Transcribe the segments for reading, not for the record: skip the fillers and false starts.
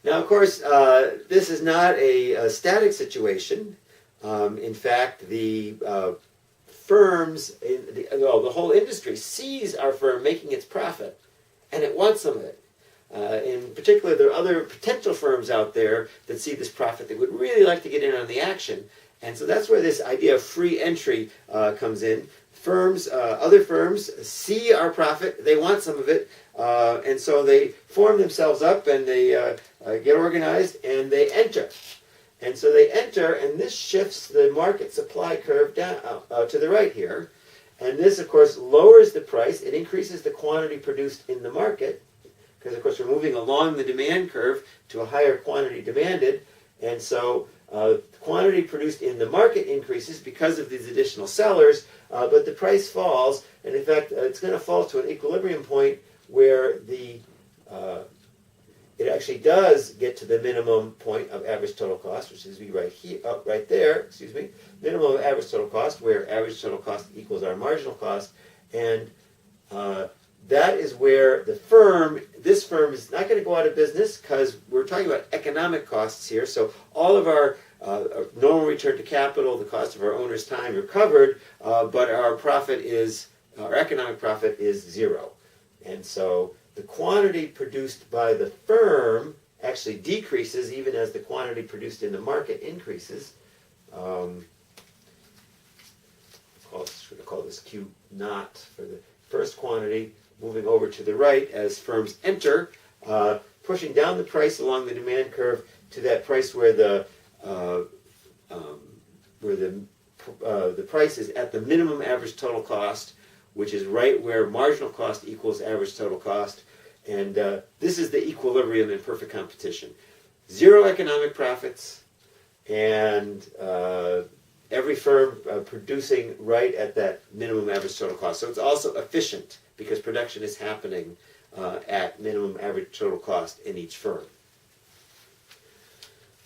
Now, of course, this is not a static situation. In fact, the firms, the whole industry sees our firm making its profit, and it wants some of it. In particular, there are other potential firms out there that see this profit that would really like to get in on the action. And so that's where this idea of free entry comes in. Firms, other firms see our profit, they want some of it, and so they form themselves up and they get organized and they enter. And so they enter, and this shifts the market supply curve down to the right here. And this, of course, lowers the price. It increases the quantity produced in the market, because, of course, we're moving along the demand curve to a higher quantity demanded. And so quantity produced in the market increases because of these additional sellers, but the price falls. And, in fact, it's going to fall to an equilibrium point where it actually does get to the minimum point of average total cost, which is right here, right there, minimum of average total cost, where average total cost equals our marginal cost. And that is where this firm is not going to go out of business, because we're talking about economic costs here. So all of our normal return to capital, the cost of our owner's time are covered, but our economic profit is zero. And so the quantity produced by the firm actually decreases even as the quantity produced in the market increases. We're going to call this Q naught for the first quantity, moving over to the right as firms enter, pushing down the price along the demand curve to that price where the price is at the minimum average total cost, which is right where marginal cost equals average total cost. And this is the equilibrium in perfect competition. Zero economic profits, and every firm producing right at that minimum average total cost. So it's also efficient because production is happening at minimum average total cost in each firm.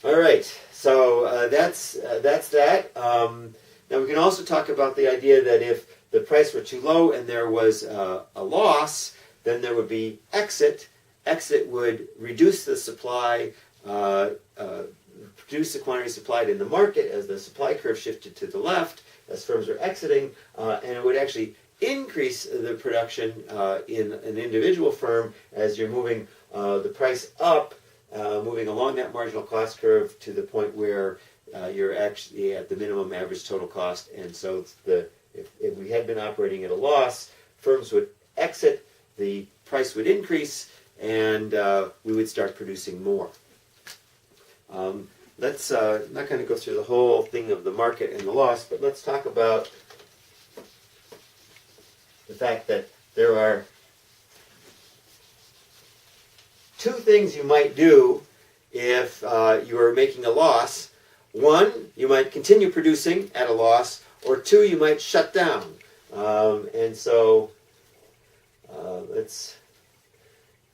All right, so that's that. Now we can also talk about the idea that if the price were too low and there was a loss, then there would be exit. Exit would reduce the supply, reduce the quantity supplied in the market as the supply curve shifted to the left, as firms are exiting, and it would actually increase the production in an individual firm as you're moving the price up, moving along that marginal cost curve to the point where you're actually at the minimum average total cost. And so if we had been operating at a loss, firms would exit, the price would increase, and we would start producing more. I'm not going to go through the whole thing of the market and the loss, but let's talk about the fact that there are two things you might do if you are making a loss. One, you might continue producing at a loss, or two, you might shut down. And so let's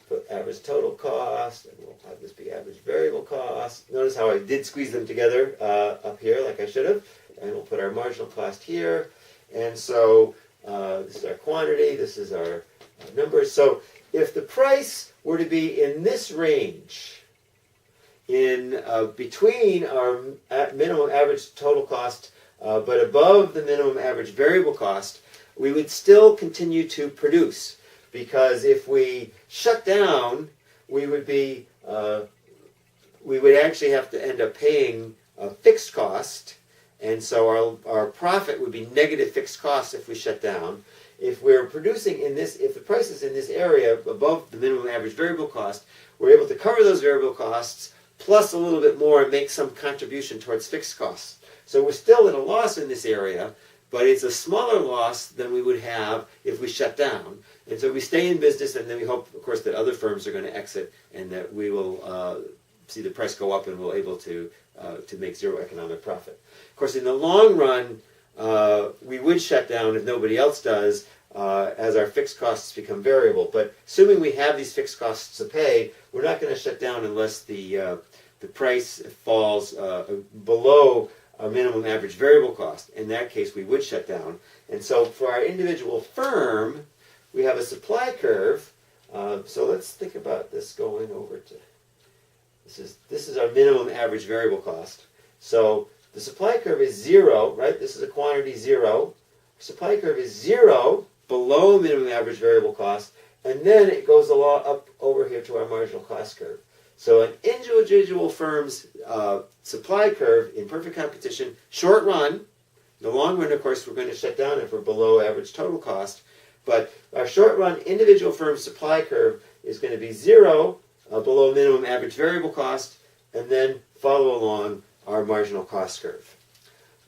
put average total cost, and we'll have this be average variable cost. Notice how I did squeeze them together up here like I should have. And we'll put our marginal cost here. And so this is our quantity, this is our numbers. So if the price were to be in this range, in between our minimum average total cost, but above the minimum average variable cost, we would still continue to produce. Because if we shut down, we would actually have to end up paying a fixed cost, and so our profit would be negative fixed costs if we shut down. If we're producing if the price is in this area above the minimum average variable cost, we're able to cover those variable costs plus a little bit more and make some contribution towards fixed costs. So we're still at a loss in this area, but it's a smaller loss than we would have if we shut down. And so we stay in business, and then we hope, of course, that other firms are going to exit and that we will see the price go up and we'll able to make zero economic profit. Of course, in the long run, we would shut down if nobody else does, as our fixed costs become variable. But assuming we have these fixed costs to pay, we're not going to shut down unless the price falls below a minimum average variable cost. In that case, we would shut down. And so for our individual firm, we have a supply curve. So let's think about this going over to This is our minimum average variable cost. So the supply curve is 0, right? This is a quantity 0. Supply curve is 0 below minimum average variable cost, and then it goes along up over here to our marginal cost curve. So an individual firm's supply curve in perfect competition, short run. In the long run, of course, we're going to shut down if we're below average total cost. But our short run individual firm supply curve is going to be 0 below minimum average variable cost, and then follow along our marginal cost curve.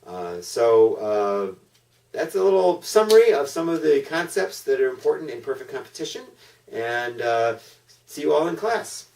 That's a little summary of some of the concepts that are important in perfect competition, and see you all in class.